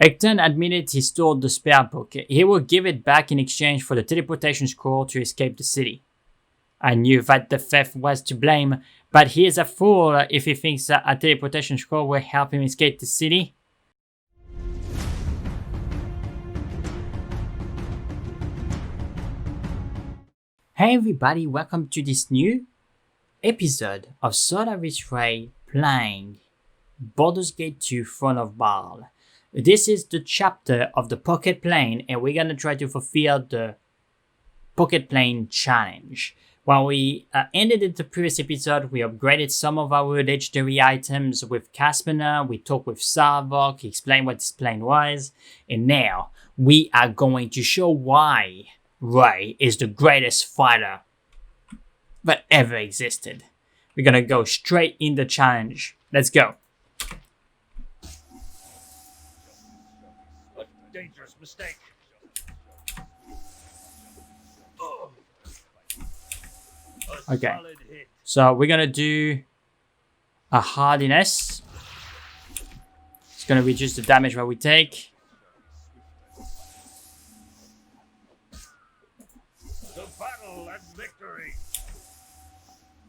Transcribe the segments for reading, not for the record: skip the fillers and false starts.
Ekton admitted he stole the spellbook. He will give it back in exchange for the teleportation scroll to escape the city. I knew that the theft was to blame, but he is a fool if he thinks that a teleportation scroll will help him escape the city. Hey everybody, welcome to this new episode of Solaris playing Baldur's Gate 2 Throne of Bhaal. This is the chapter of the Pocket Plane, and we're gonna try to fulfill the Pocket Plane challenge. When we ended in the previous episode, we upgraded some of our legendary items with Caspana, we talked with Sarvok, he explained what this plane was, and now we are going to show why Ray is the greatest fighter that ever existed. We're gonna go straight in the challenge. Let's go. A dangerous mistake. Okay, so we're gonna do a hardiness. It's gonna reduce the damage that we take. The battle and victory.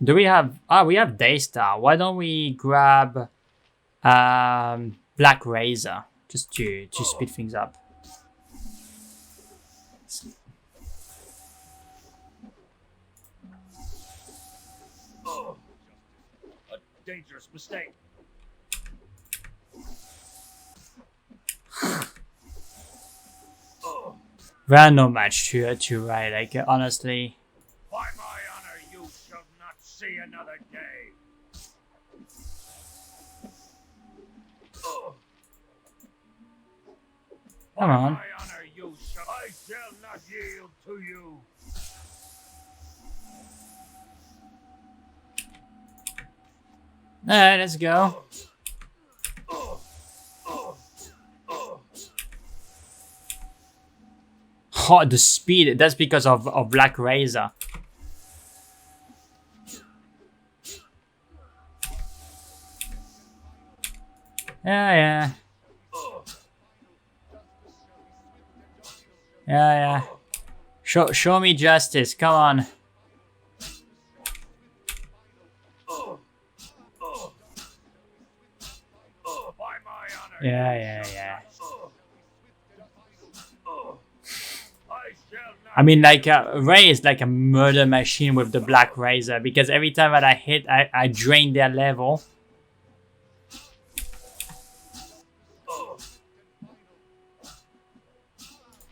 Do we have... we have Daystar. Why don't we grab Black Razor just to speed things up. A dangerous mistake. We are not much to Ray, like honestly. By my honor, you shall not see another day. Come on. By my honor, I shall not yield to you. Alright, let's go. Oh, the speed, that's because of Black Razor. Yeah. Show me justice, come on. By my honor. Yeah. I I mean, like, Ray is like a murder machine with the Black Razor, because every time that I hit, I drain their level.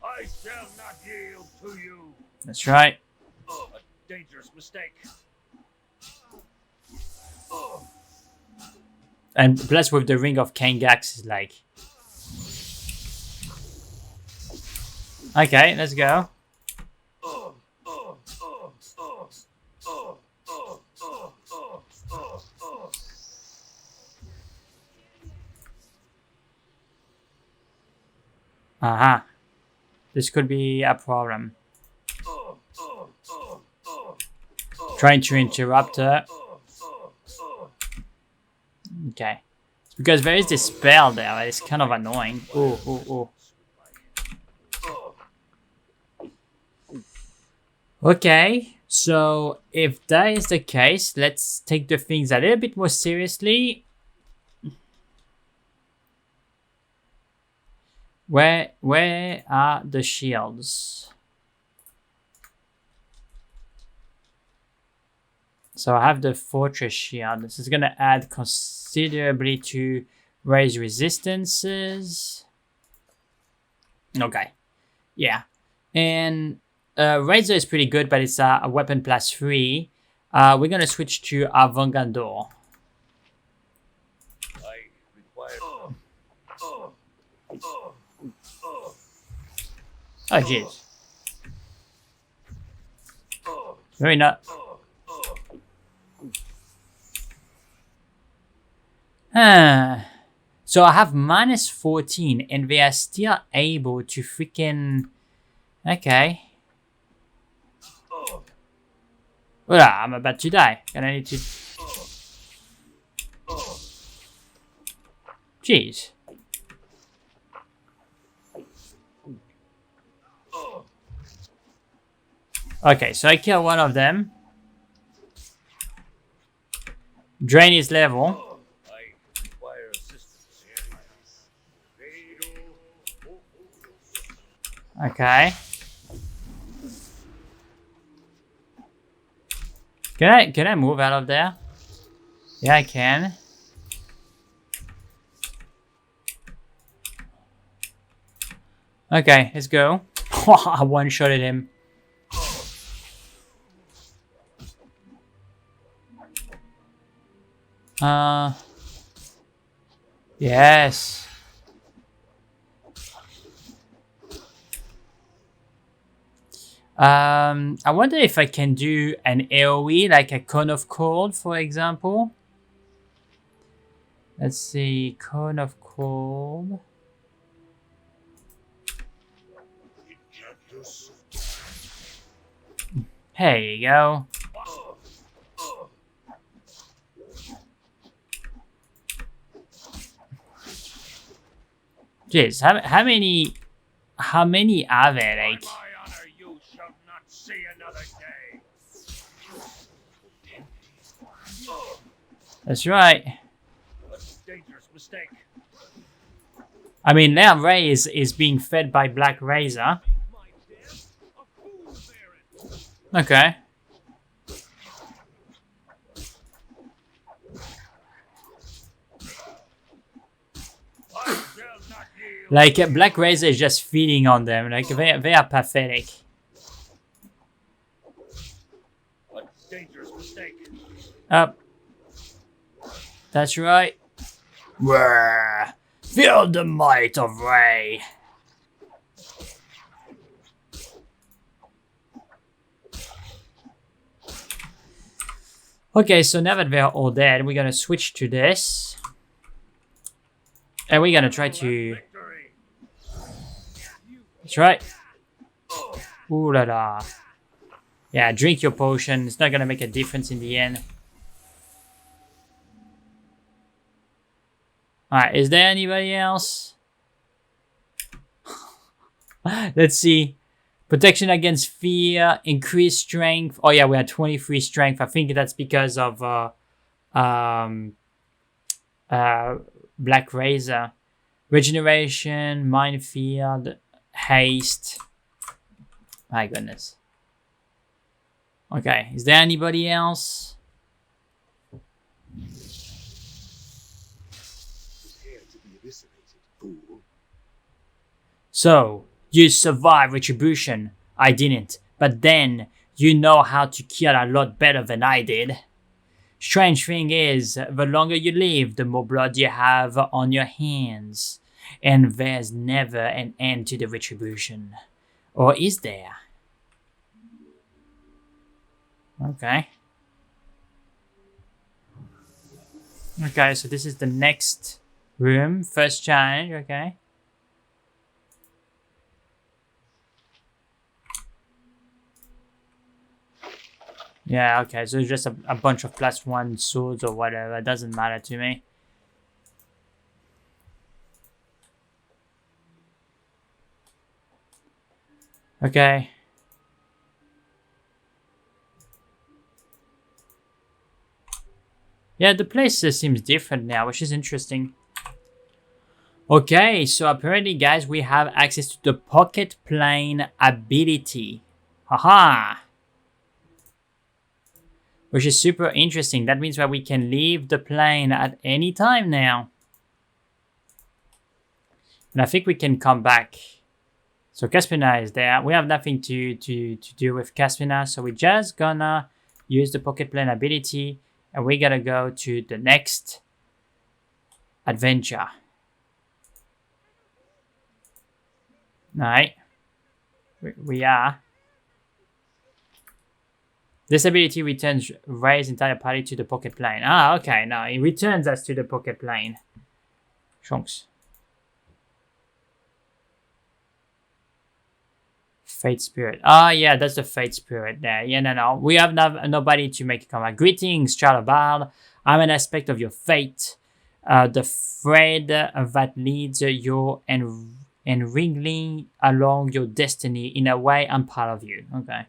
I shall not yield to you. That's right. A dangerous mistake. And plus with the Ring of Kangax is like... Okay, let's go. Aha. This could be a problem. Trying to interrupt her. Okay. It's because there is this spell there that is kind of annoying. Ooh. Okay, so if that is the case, let's take the things a little bit more seriously. Where are the shields? So I have the Fortress Shield. This is going to add considerably to Ray's resistances. Okay. Yeah. And Razor is pretty good, but it's a weapon plus 3. We're going to switch to Avangandor. I require... Oh, jeez. Very not... So I have minus 14 and they are still able to freaking... Okay. Well, I'm about to die. And I need to... Jeez. Okay, so I kill one of them. Drain his level. I require assistance. Okay. Can I move out of there? Yeah, I can. Okay, let's go. I one-shotted him. Yes. I wonder if I can do an AoE, like a Cone of Cold, for example. Let's see, Cone of Cold. There you go. Jeez, how many are there? Like, My honor, you shall not see another day. that's right. A dangerous mistake. I mean, now Ray is being fed by Black Razor. My death, a fool bear it. Okay. I shall not yield. Like, Black Razor is just feeding on them. Like, they are pathetic. A dangerous mistake. Up. That's right. Roar. Feel the might of Ray. Okay, so now that they're all dead, we're gonna switch to this. And we're gonna try to... Victory. That's right. Ooh la la. Yeah, drink your potion. It's not gonna make a difference in the end. Alright, is there anybody else? Let's see. Protection against fear, increased strength. Oh yeah, we had 23 strength. I think that's because of Black Razor. Regeneration, minefield, haste. My goodness. Okay, is there anybody else? So, you survived Retribution. I didn't. But then, you know how to kill a lot better than I did. Strange thing is, the longer you live, the more blood you have on your hands. And there's never an end to the Retribution. Or is there? Okay. Okay, so this is the next room. First challenge, okay. Yeah, okay, so it's just a bunch of +1 swords or whatever. It doesn't matter to me. Okay. Yeah, the place seems different now, which is interesting. Okay, so apparently, guys, we have access to the Pocket Plane ability. Haha! Which is super interesting. That means that we can leave the plane at any time now. And I think we can come back. So Caspina is there. We have nothing to do with Caspina, so we're just gonna use the Pocket Plane ability, and we're gonna go to the next adventure. Right. We are. This ability returns Ray's entire party to the Pocket Plane. Ah, okay. No, it returns us to the Pocket Plane. Chunks. Fate Spirit. Ah, yeah, that's the Fate Spirit there. Yeah, no. We have nobody to make a comeback. Greetings, child of Bhaal. I'm an aspect of your fate. The thread that leads you and wriggling along your destiny. In a way, I'm part of you. Okay.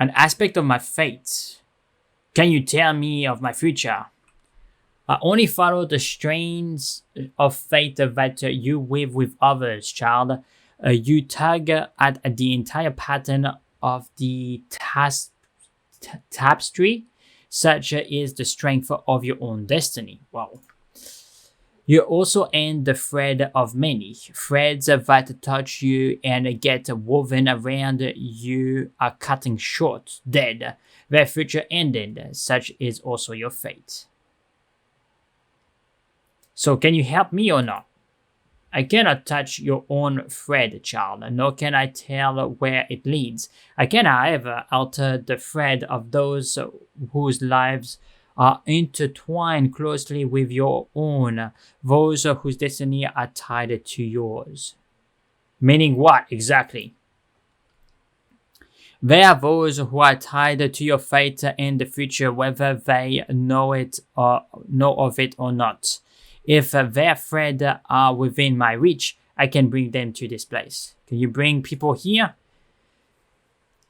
An aspect of my fate. Can you tell me of my future? I only follow the strains of fate that you weave with others, child. You tug at the entire pattern of the tapestry. Such is the strength of your own destiny. Wow. You also end the thread of many. Threads that touch you and get woven around you are cutting short, dead. Their future ended. Such is also your fate. So can you help me or not? I cannot touch your own thread, child, nor can I tell where it leads. I can, however, alter the thread of those whose lives are intertwined closely with your own, those whose destiny are tied to yours. Meaning what, exactly? They are those who are tied to your fate in the future, whether they know of it or not. If their thread are within my reach, I can bring them to this place. Can you bring people here?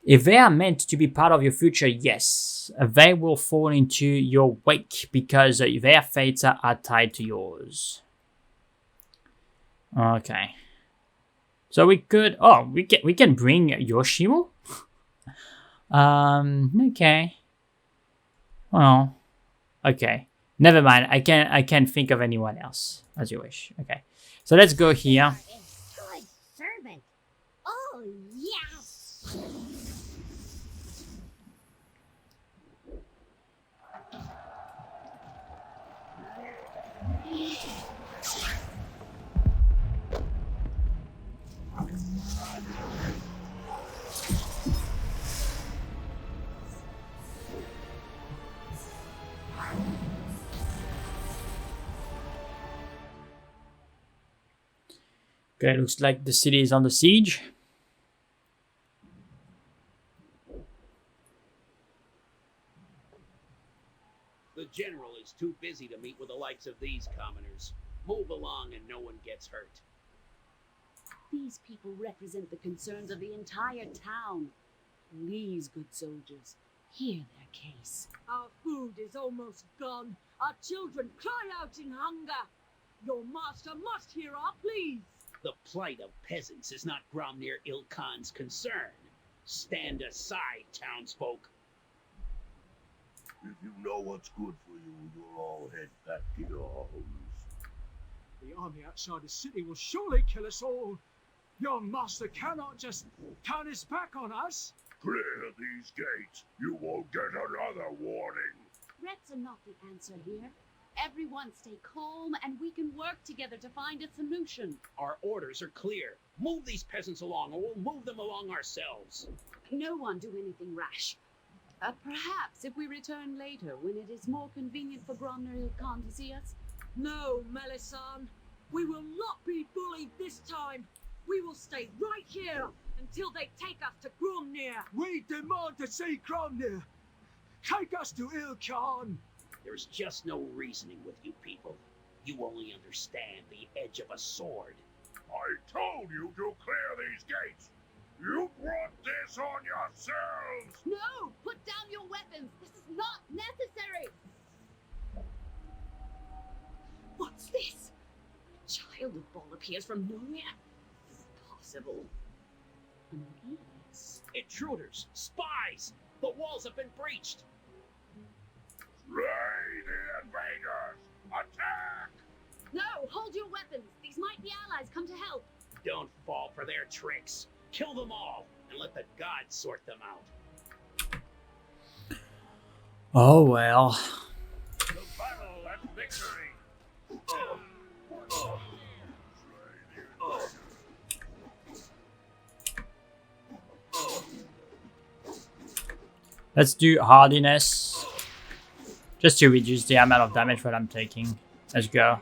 If they are meant to be part of your future, yes, they will fall into your wake because their fates are tied to yours. Okay. So we could, we can bring Yoshimo? Okay. Well, okay. Never mind. I can't think of anyone else. As you wish. Okay. So let's go here. Good servant. Oh yes. Okay, looks like the city is under siege. The general is too busy to meet with the likes of these commoners. Move along and no one gets hurt. These people represent the concerns of the entire town. Please, good soldiers, hear their case. Our food is almost gone. Our children cry out in hunger. Your master must hear our pleas. The plight of peasants is not Gromnir Ilkhan's concern. Stand aside, townsfolk. If you know what's good for you, you'll all head back to your homes. The army outside the city will surely kill us all. Your master cannot just turn his back on us. Clear these gates. You won't get another warning. Threats are not the answer here. Everyone stay calm and we can work together to find a solution. Our orders are clear. Move these peasants along or we'll move them along ourselves. No one do anything rash. Perhaps if we return later when it is more convenient for Gromnir Khan to see us. No, Melisande. We will not be bullied this time. We will stay right here until they take us to Gromnir. We demand to see Gromnir. Take us to Ilkhan. There's just no reasoning with you people. You only understand the edge of a sword. I told you to clear these gates. You brought this on yourselves. No! Put down your weapons! This is not necessary! What's this? A child of Bhaal appears from nowhere? Impossible. Unless... Intruders! Spies! The walls have been breached! Slay the invaders! Attack! No! Hold your weapons! These might be allies come to help! Don't fall for their tricks. Kill them all, and let the gods sort them out. Oh well. The battle and victory! Let's do hardiness. Just to reduce the amount of damage that I'm taking. Let's go.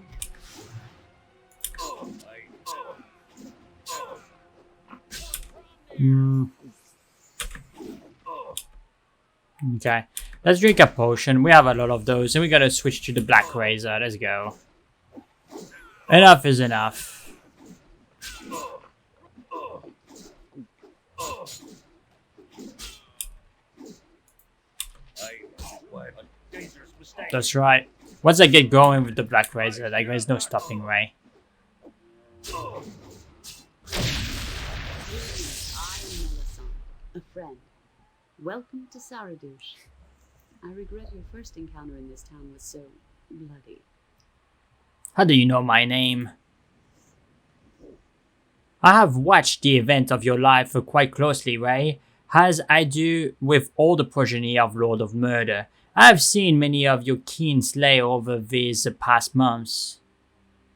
Okay. Let's drink a potion. We have a lot of those. And we gotta switch to the Black Razor. Let's go. Enough is enough. dangerous mistake. That's right. Once I get going with the Black Razor, like there's no stopping Ray. I'm Melisande, a friend. Welcome to Saradush. I regret your first encounter in this town was so bloody. How do you know my name? I have watched the event of your life quite closely, Ray, as I do with all the progeny of Lord of Murder. I have seen many of your kin slay over these past months.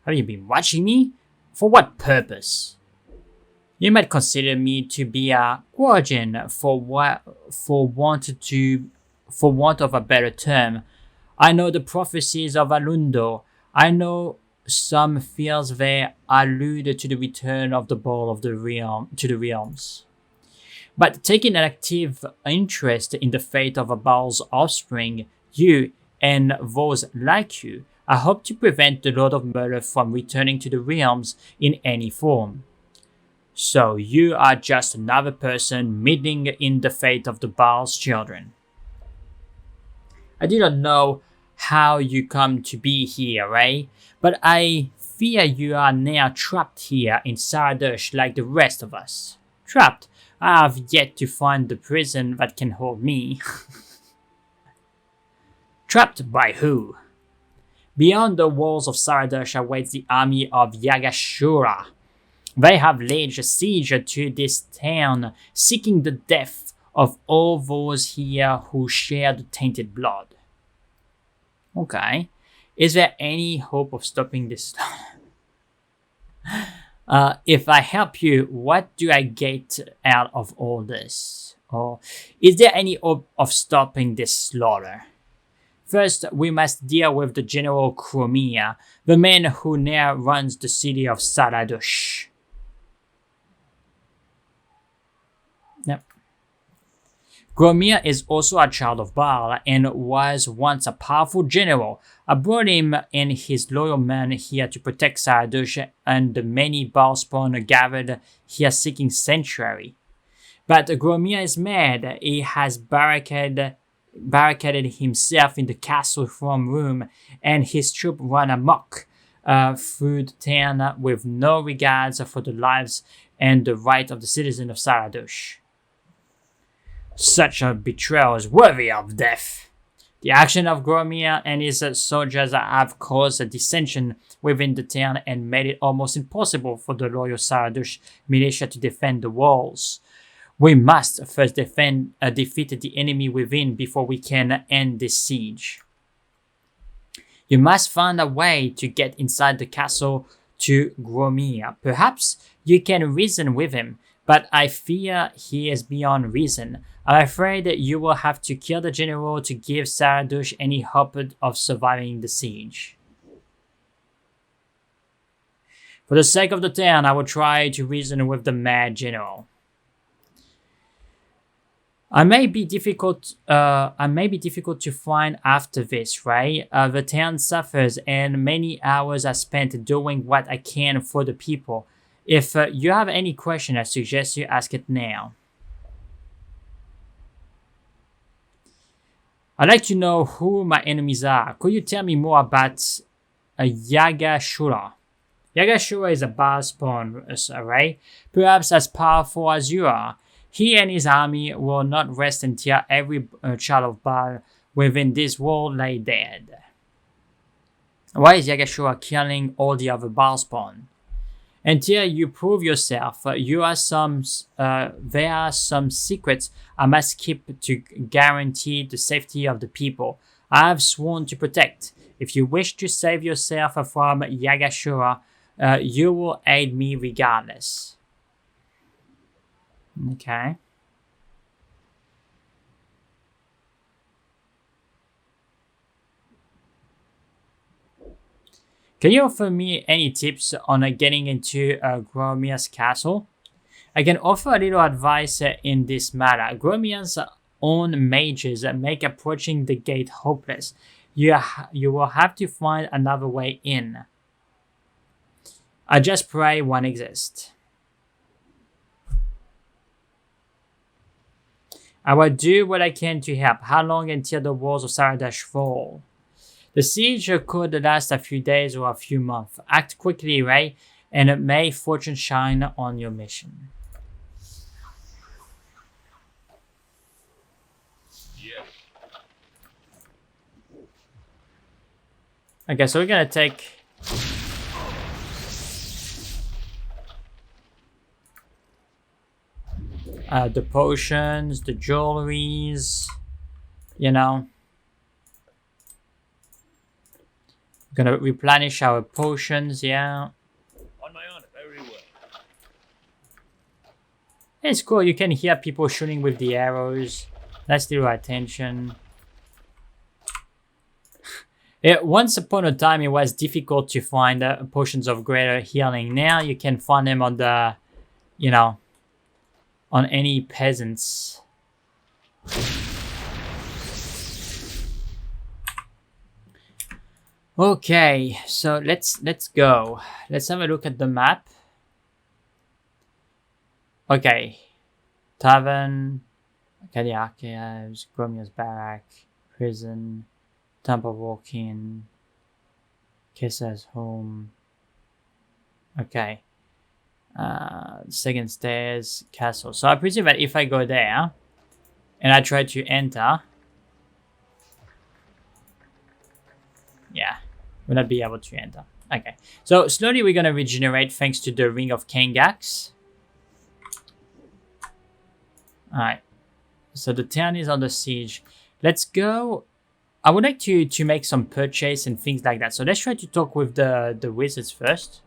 Have you been watching me? For what purpose? You might consider me to be a guardian for want of a better term. I know the prophecies of Alundo. I know some feels they allude to the return of the Ball of the Realm to the realms. But taking an active interest in the fate of a Baal's offspring, you and those like you, I hope to prevent the Lord of Murder from returning to the realms in any form. So you are just another person meddling in the fate of the Baal's children. I do not know how you come to be here, Ray, but I fear you are now trapped here in Saradush like the rest of us. Trapped? I have yet to find the prison that can hold me. Trapped by who? Beyond the walls of Saradush awaits the army of Yagashura. They have laid siege to this town, seeking the death of all those here who share the tainted blood. Okay. Is there any hope of stopping this? If I help you, what do I get out of all this? Or is there any hope of stopping this slaughter? First, we must deal with the General Chromia, the man who now runs the city of Saradush. Yep. Gromir is also a child of Bhaal and was once a powerful general. I brought him and his loyal men here to protect Saradush and the many Bhaalspawn gathered here seeking sanctuary. But Gromir is mad. He has barricaded himself in the castle throne room and his troop run amok through the town with no regards for the lives and the right of the citizens of Saradush. Such a betrayal is worthy of death. The action of Gromir and his soldiers have caused a dissension within the town and made it almost impossible for the loyal Saradush militia to defend the walls. We must first defeat the enemy within before we can end this siege. You must find a way to get inside the castle to Gromir. Perhaps you can reason with him, but I fear he is beyond reason. I'm afraid that you will have to kill the general to give Saradush any hope of surviving the siege. For the sake of the town, I will try to reason with the mad general. I may be difficult to find after this, right? The town suffers and many hours are spent doing what I can for the people. If you have any question, I suggest you ask it now. I'd like to know who my enemies are. Could you tell me more about Yagashura? Yagashura is a Bhaalspawn, right? Perhaps as powerful as you are. He and his army will not rest until every child of Bhaal within this world lay dead. Why is Yagashura killing all the other Bhaalspawn? Until you prove yourself, there are some secrets I must keep to guarantee the safety of the people I have sworn to protect. If you wish to save yourself from Yagashura, you will aid me regardless. Okay. Can you offer me any tips on getting into Gromir's castle? I can offer a little advice in this matter. Gromir's own mages make approaching the gate hopeless. You will have to find another way in. I just pray one exists. I will do what I can to help. How long until the walls of Saradash fall? The siege could last a few days or a few months. Act quickly, Ray, and may fortune shine on your mission. Yes. Okay, so we're gonna take... the potions, the jewelries, you know. We're gonna replenish our potions, yeah. On my honor, very well. It's cool, you can hear people shooting with the arrows. That's the attention. Once upon a time, it was difficult to find potions of greater healing. Now you can find them on the, you know, on any peasants. Okay, so let's go. Let's have a look at the map. Okay, tavern, Arcadia Archives, Gromio's barrack, prison, temple walk-in, Kissa's home. Okay. Second stairs, castle. So I presume that if I go there and I try to enter, yeah, will not be able to enter. Okay, so slowly we're gonna regenerate thanks to the Ring of Kangax. Alright, so the town is under siege. Let's go. I would like to make some purchase and things like that. So let's try to talk with the wizards first.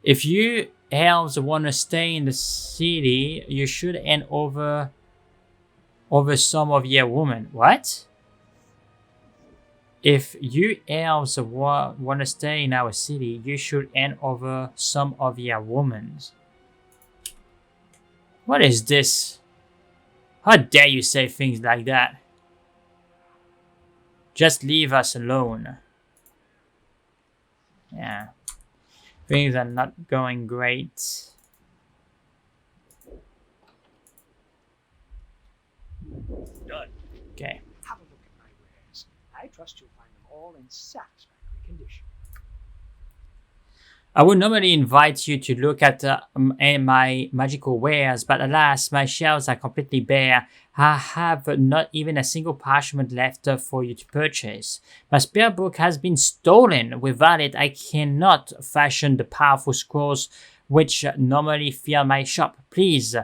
If you elves want to stay in the city, you should hand over some of your women. What? If you elves want to stay in our city, you should hand over some of your women. What is this? How dare you say things like that? Just leave us alone. Yeah. Things are not going great. Done. Okay. Have a look at my wares. I trust you'll find them all in satisfactory condition. I would normally invite you to look at my magical wares, but alas, my shelves are completely bare. I have not even a single parchment left for you to purchase. My spellbook has been stolen. Without it, I cannot fashion the powerful scrolls which normally fill my shop. Please,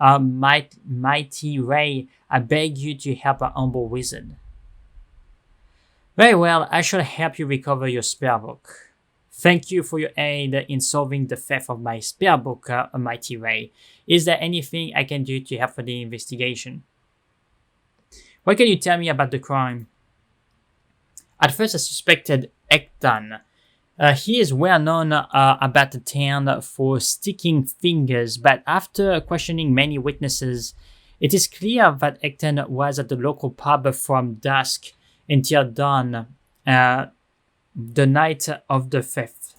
mighty Ray, I beg you to help a humble wizard. Very well, I shall help you recover your spellbook. Thank you for your aid in solving the theft of my spellbook, Mighty Ray. Is there anything I can do to help for the investigation? What can you tell me about the crime? At first I suspected Ektan. He is well known about the town for sticking fingers, but after questioning many witnesses, it is clear that Ektan was at the local pub from dusk until dawn. The night of the theft.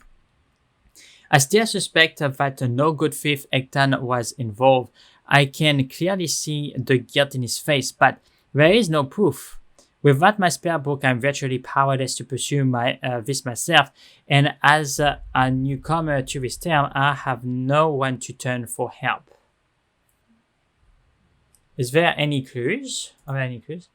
I still suspect that no good thief Ektan was involved. I can clearly see the guilt in his face, but there is no proof. Without my spellbook, I'm virtually powerless to pursue this myself, and as a newcomer to this town, I have no one to turn for help. Is there any clues? Are there any clues?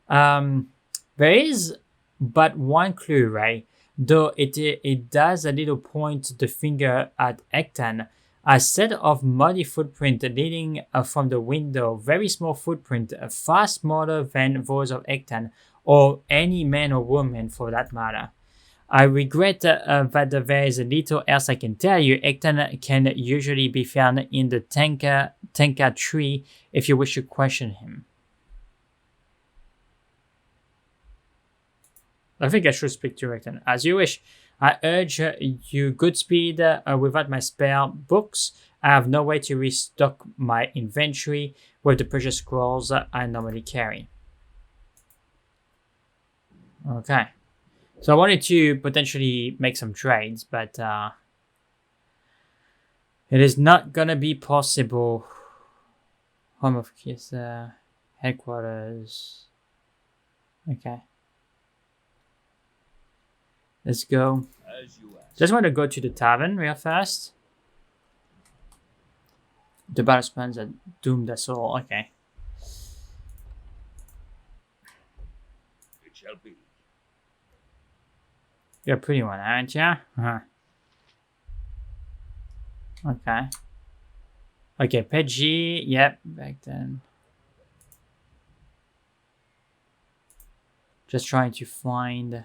There is but one clue, right? Though it does a little point the finger at Ektan. A set of muddy footprint leading from the window, very small footprint, far smaller than those of Ektan, or any man or woman for that matter. I regret that there is little else I can tell you. Ektan can usually be found in the Tenka tree if you wish to question him. I think I should speak to Ektan. As you wish. I urge you Godspeed. Without my spell books, I have no way to restock my inventory with the precious scrolls I normally carry. Okay. So I wanted to potentially make some trades, but it is not gonna be possible. Home of Kisa. Headquarters. Okay. Let's go. As you asked. Just want to go to the tavern real fast. The battle spans are doomed us all. Okay. It shall be. You're a pretty one, aren't you? Okay. Okay, Peggy. Yep, back then. Just trying to find...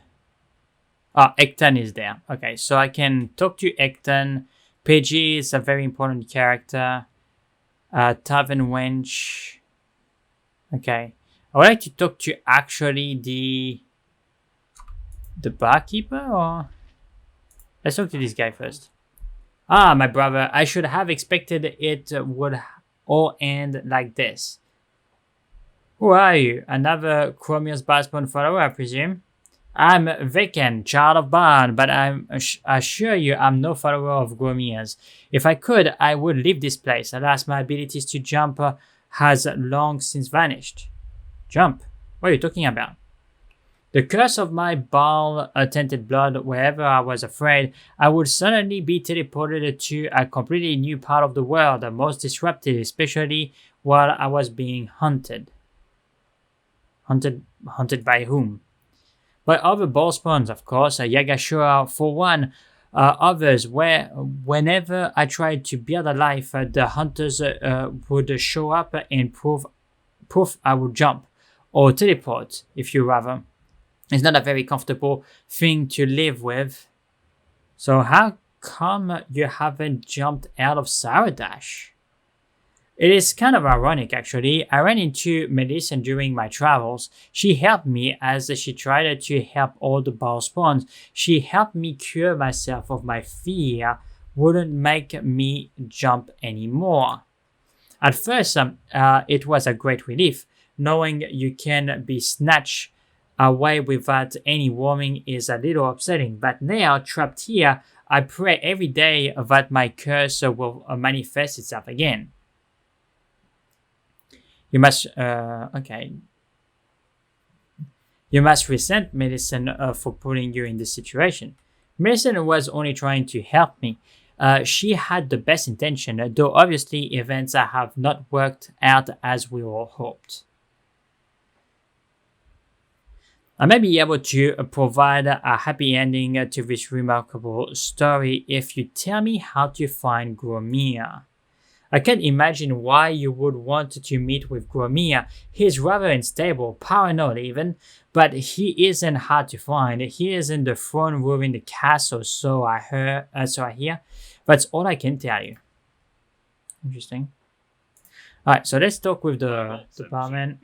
Ah, Ekton is there. Okay, so I can talk to Ekton. Peggy is a very important character. Tavern Wench. Okay. I would like to talk to actually the barkeeper, or... Let's talk to this guy first. Ah, my brother. I should have expected it would all end like this. Who are you? Another Chromius Barspawn follower, I presume? I'm Viken, child of Bhaal, but I assure you I'm no follower of Chromius. If I could, I would leave this place. Alas, my abilities to jump has long since vanished. Jump? What are you talking about? The curse of my Bhaal tainted blood, wherever I was afraid, I would suddenly be teleported to a completely new part of the world, the most disruptive, especially while I was being hunted. Hunted by whom? By other Bhaalspawns, of course, Yagashua for one. Others, whenever I tried to build a life, the hunters would show up and prove I would jump, or teleport, if you rather. It's not a very comfortable thing to live with. So how come you haven't jumped out of Saradash? It is kind of ironic, actually. I ran into Medicine during my travels. She helped me as she tried to help all the Bhaalspawns. She helped me cure myself of my fear, wouldn't make me jump anymore. At first, it was a great relief. Knowing you can be snatched away without any warning is a little upsetting. But now, trapped here, I pray every day that my curse will manifest itself again. You must, okay. You must resent Medicine for putting you in this situation. Medicine was only trying to help me. She had the best intention, though obviously events have not worked out as we all hoped. I may be able to provide a happy ending to this remarkable story if you tell me how to find Gromir. I can't imagine why you would want to meet with Gromir. He's rather unstable, paranoid even, but he isn't hard to find. He is in the throne room in the castle, so I hear. That's all I can tell you. Interesting. Alright, so let's talk with the barman.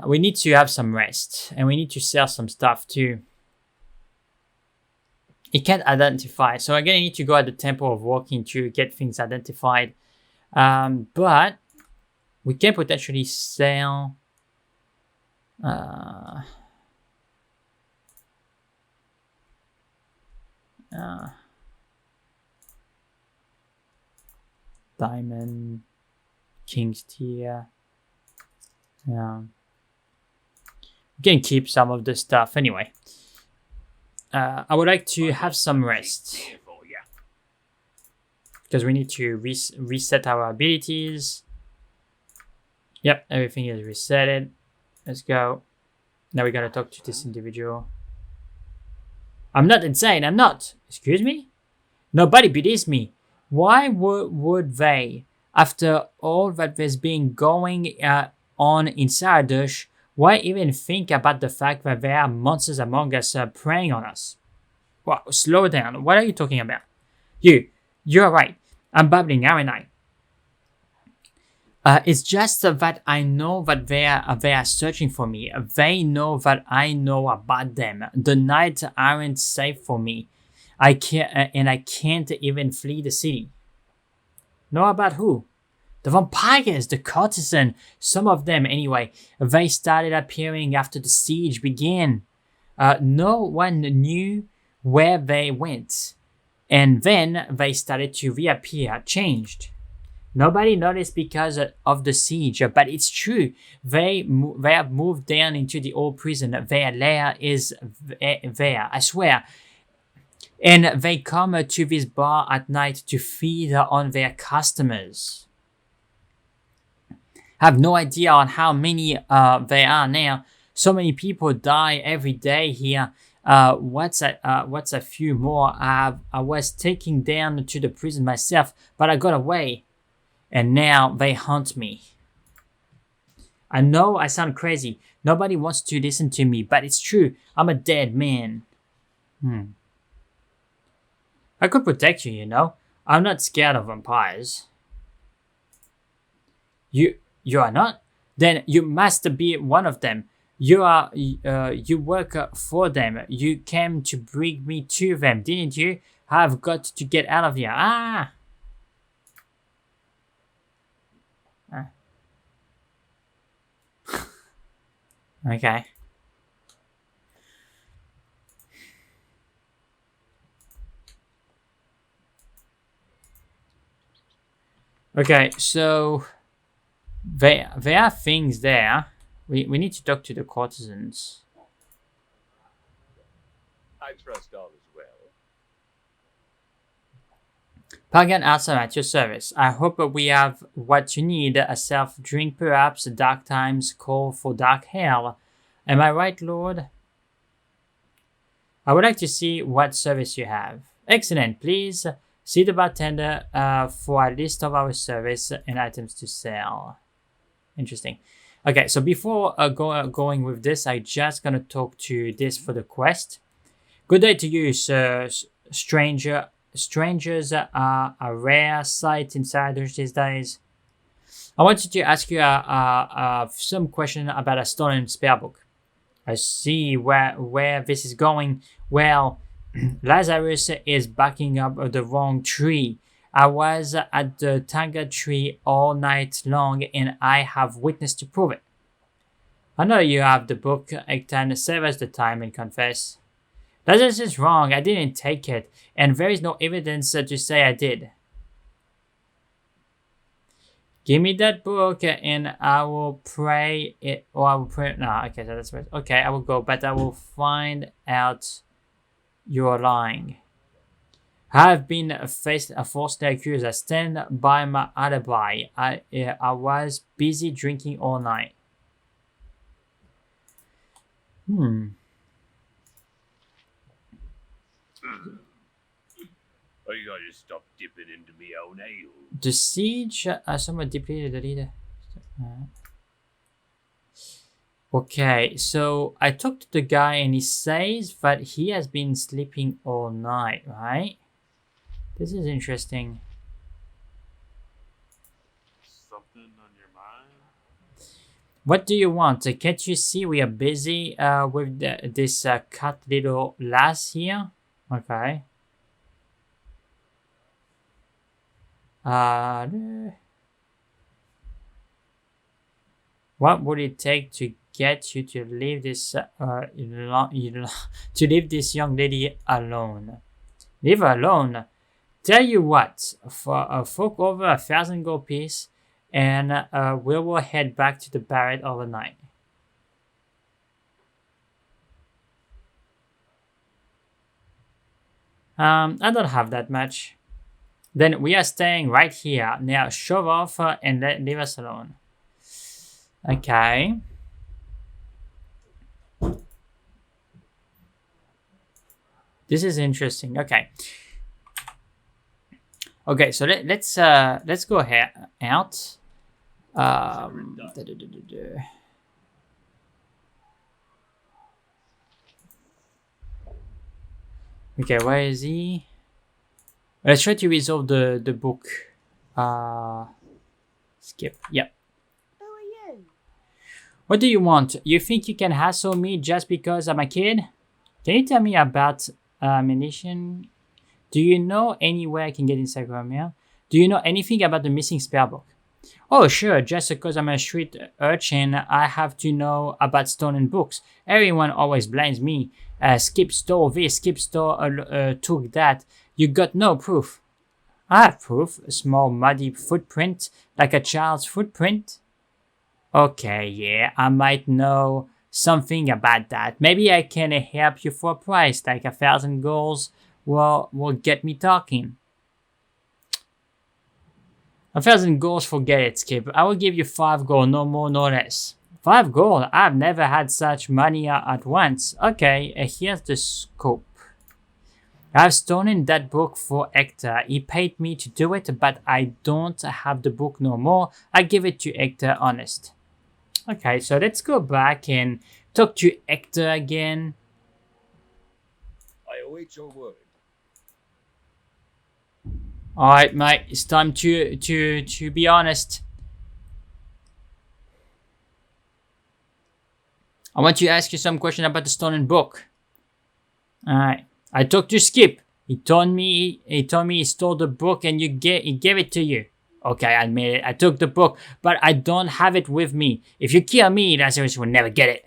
We need to have some rest, and we need to sell some stuff too. It can't identify, so I'm gonna need to go at the Temple of Walking to get things identified. But we can potentially sell. Diamond, King's Tier. Yeah. We can keep some of the stuff anyway. I would like to have some rest. Because we need to reset our abilities. Yep, everything is resetted. Let's go. Now we gotta talk to this individual. I'm not insane, I'm not. Excuse me? Nobody believes me. Why would they? After all that there's been going on in Saradash, why even think about the fact that there are monsters among us preying on us? Wow, slow down. What are you talking about? You're right. I'm babbling, aren't I? It's just that I know that they are searching for me. They know that I know about them. The nights aren't safe for me. I can't even flee the city. Know about who? The vampires, the courtesan, some of them anyway, they started appearing after the siege began. No one knew where they went. And then they started to reappear, changed. Nobody noticed because of the siege, but it's true. They have moved down into the old prison. Their lair is there, I swear. And they come to this bar at night to feed on their customers. I have no idea on how many there are now. So many people die every day here. What's a few more? I was taken down to the prison myself, but I got away. And now they hunt me. I know I sound crazy. Nobody wants to listen to me, but it's true. I'm a dead man. I could protect you, you know. I'm not scared of vampires. You are not? Then you must be one of them. You work for them. You came to bring me to them, didn't you? I've got to get out of here. Okay. Okay, so there are things there. We need to talk to the courtesans. I trust all is well. Pagan Alsam at your service. I hope we have what you need. A self-drink perhaps, dark times call for dark hell. Am I right, Lord? I would like to see what service you have. Excellent, please. See the bartender for a list of our service and items to sell. Interesting. Okay, so before going with this, I just gonna talk to this for the quest. Good day to you, sir. Stranger. Strangers are a rare sight in Saradush these days. I wanted to ask you some question about a stolen spellbook. I see where this is going. Well, Lazarus is backing up the wrong tree. I was at the Tanga tree all night long and I have witness to prove it. I know you have the book, Ektan, save us the time and confess. Lazarus is wrong, I didn't take it, and there is no evidence to say I did. Give me that book and I will pray it, or I will pray, no, okay, so that's right. Okay, I will go, but I will find out you're lying. I have been falsely accused. I stand by my alibi. I was busy drinking all night. I gotta stop dipping into me own ale. The siege somewhat depleted the leader. Okay, so I talked to the guy and he says that he has been sleeping all night, right? This is interesting. Something on your mind? What do you want? Can't you see we are busy with this cut little lass here? Okay. What would it take to get you to leave this to leave this young lady alone? Leave her alone. Tell you what, for fork over 1,000 gold piece, and we will head back to the barret overnight. I don't have that much. Then we are staying right here. Now shove off and leave us alone. Okay. This is interesting. Okay. Okay, so let's go ahead out. Okay, where is he? Let's try to resolve the book. Skip. Yep. Who are you? What do you want? You think you can hassle me just because I'm a kid? Can you tell me about ammunition? Do you know anywhere I can get Instagram mail? Do you know anything about the missing spellbook? Oh, sure, just because I'm a street urchin, I have to know about stolen books. Everyone always blames me. Skip stole this, Skip stole took that. You got no proof. I have proof. A small muddy footprint, like a child's footprint. Okay, yeah, I might know something about that. Maybe I can help you for a price, like 1,000 goals will get me talking. 1,000 goals, forget it, Skip. I will give you 5 gold, no more, no less. 5 gold? I've never had such money at once. Okay, here's the scope. I've stolen that book for Hector. He paid me to do it, but I don't have the book no more. I give it to Hector honest. Okay, so let's go back and talk to Hector again. I await your word. Alright, mate, it's time to be honest. I want to ask you some question about the stolen book. Alright. I talked to Skip. He told me he stole the book and he gave it to you. Okay, I admit it. I took the book, but I don't have it with me. If you kill me, Lazarus will never get it.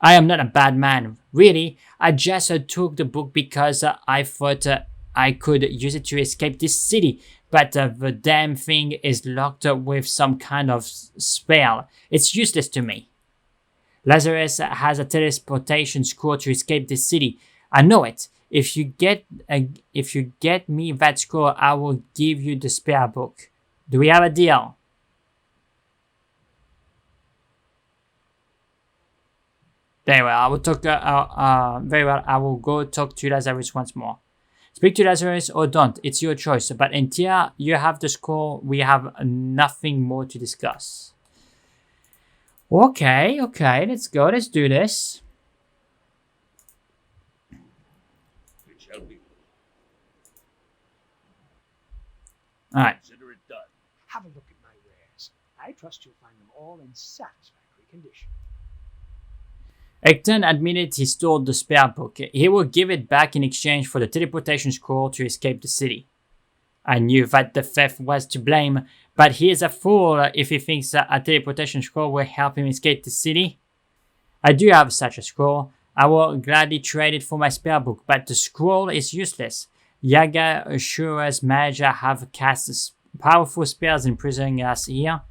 I am not a bad man, really. I just took the book because I thought I could use it to escape this city. But the damn thing is locked up with some kind of spell. It's useless to me. Lazarus has a teleportation scroll to escape this city. I know it. If you get me that scroll, I will give you the Spellbook. Do we have a deal? Very well. I will talk. Very well. I will go talk to Lazarus once more. Speak to Lazarus or don't. It's your choice. But until you have the scroll, we have nothing more to discuss. Okay. Let's go. Let's do this. It shall be. Alright. Consider it done. Have a look at my wares. I trust you'll find them all in satisfactory condition. Ekton admitted he stole the Spellbook. He will give it back in exchange for the teleportation scroll to escape the city. I knew that the theft was to blame, but he is a fool if he thinks that a teleportation scroll will help him escape the city. I do have such a scroll. I will gladly trade it for my Spellbook, but the scroll is useless. Yaga Ashura's magi have cast powerful spells imprisoning us here.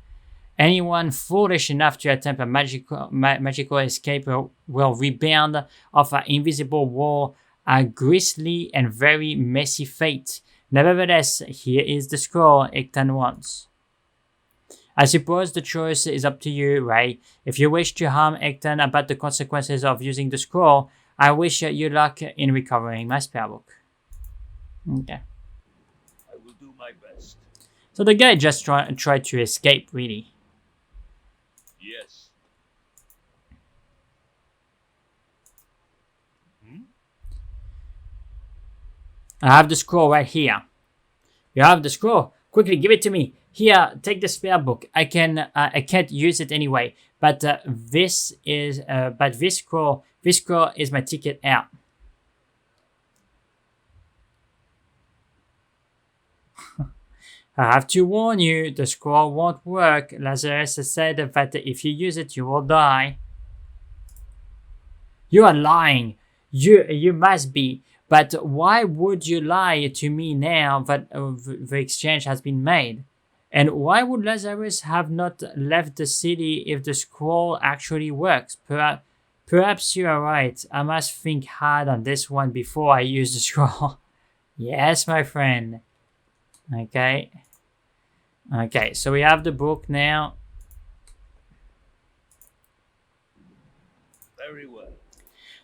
Anyone foolish enough to attempt a magical escape will rebound off an invisible wall, a grisly and very messy fate. Nevertheless, here is the scroll Ektan wants. I suppose the choice is up to you, Ray. If you wish to harm Ektan about the consequences of using the scroll, I wish you luck in recovering my Spellbook. Okay. I will do my best. So the guy just tried to escape, really. Yes. I have the scroll right here. You have the scroll? Quickly, give it to me. Here, take the Spellbook. I can't use it anyway. But this scroll is my ticket out. I have to warn you, the scroll won't work. Lazarus said that if you use it, you will die. You are lying. You must be. But why would you lie to me now that the exchange has been made? And why would Lazarus have not left the city if the scroll actually works? Perhaps you are right. I must think hard on this one before I use the scroll. Yes, my friend. Okay. Okay, so we have the book now. Very well.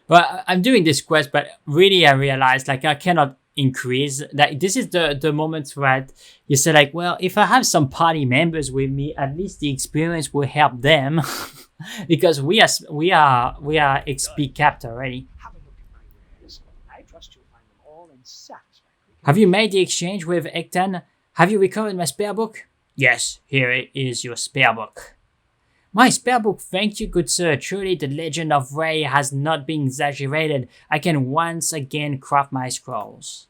Well, I'm doing this quest, but really I realized like I cannot increase. Like this is the moment where you say like, well, if I have some party members with me, at least the experience will help them, because we are XP capped already. Have a look at my wares. I trust you'll find them all in satisfactory condition. Have you made the exchange with Ektan? Have you recovered my Spellbook? Yes, here is your Spellbook. My Spellbook, thank you, good sir. Truly, the legend of Ray has not been exaggerated. I can once again craft my scrolls.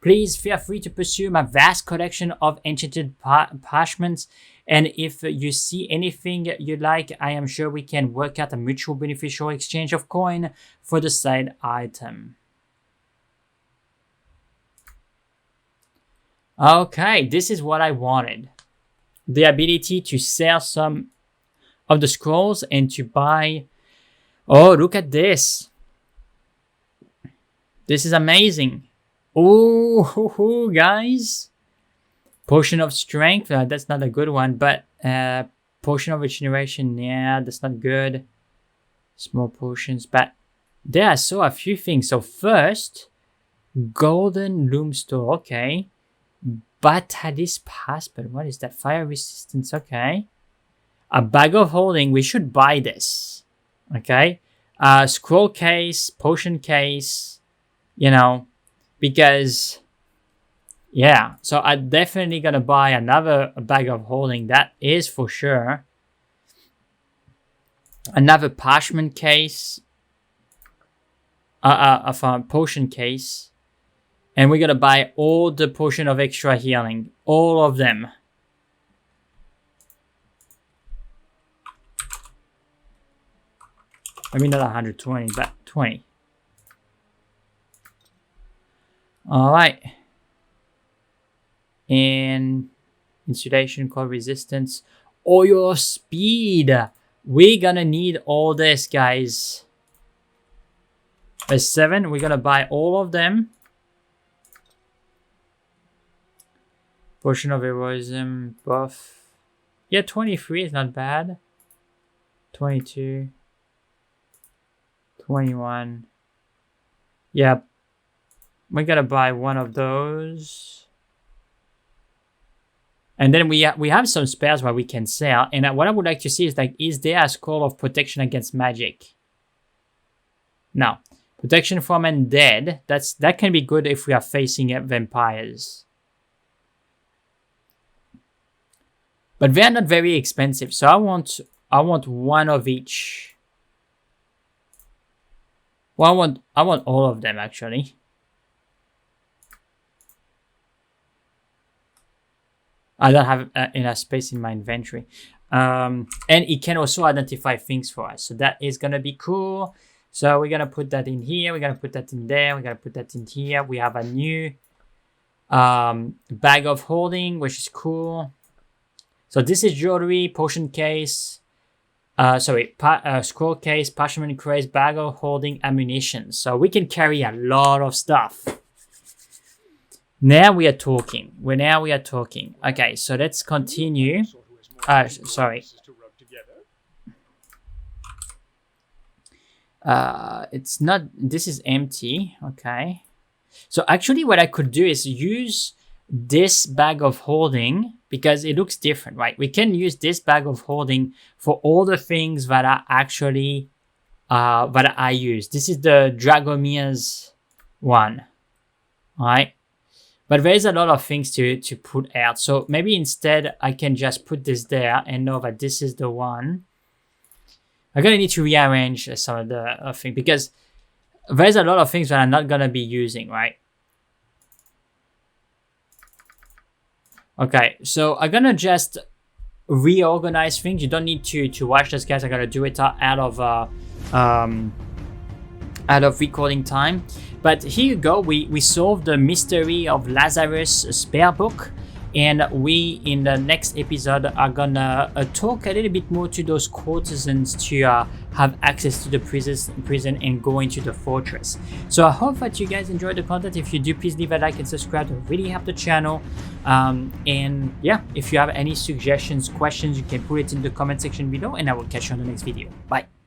Please feel free to pursue my vast collection of enchanted parchments, and if you see anything you like, I am sure we can work out a mutual beneficial exchange of coin for the said item. Okay, this is what I wanted. The ability to sell some of the scrolls and to buy... Oh, look at this. This is amazing. Oh, guys. Potion of Strength. That's not a good one, but Potion of Regeneration. Yeah, that's not good. Small potions, but there are so a few things. So first, Golden Loom Store. Okay. Batalis Passport. What is that? Fire resistance. Okay. A Bag of Holding. We should buy this. Okay. Scroll case. Potion case. You know. Because. Yeah. So I'm definitely going to buy another Bag of Holding. That is for sure. Another parchment case. Of a potion case. And we're going to buy all the potion of extra healing. All of them. I mean, not 120, but 20. Alright. And insulation, cold resistance. Oil speed. We're going to need all this, guys. There's 7. We're going to buy all of them. Potion of Heroism, buff. Yeah, 23 is not bad. 22. 21. Yeah. We're gonna buy one of those. And then we have some spells where we can sell. And what I would like to see is, like, is there a scroll of protection against magic? No. Protection from undead. That can be good if we are facing vampires. But they're not very expensive, so I want one of each. Well, I want all of them actually. I don't have enough space in my inventory, and it can also identify things for us, so that is gonna be cool. So we're gonna put that in here. We're gonna put that in there. We're gonna put that in here. We have a new bag of holding, which is cool. So this is jewelry, potion case, scroll case, parchment case, bag of holding, ammunition. So we can carry a lot of stuff. Now we are talking. Now we are talking. Okay, so let's continue. Sorry. It's not, this is empty. Okay. So actually what I could do is use this bag of holding because it looks different, right? We can use this bag of holding for all the things that are actually that I use. This is the Dragomir's one, right? But there's a lot of things to put out. So maybe instead I can just put this there and know that this is the one. I'm gonna need to rearrange some of the things because there's a lot of things that I'm not gonna be using, right? Okay, so I'm gonna just reorganize things. You don't need to watch this, guys. I'm gonna do it out of recording time. But here you go. We solved the mystery of Lazarus Spellbook, and we in the next episode are gonna talk a little bit more to those courtesans to have access to the prison and go into the fortress. So I hope that you guys enjoyed the content. If you do, please leave a like and subscribe to really help the channel. And yeah, if you have any suggestions, questions, you can put it in the comment section below, and I will catch you on the next video. Bye.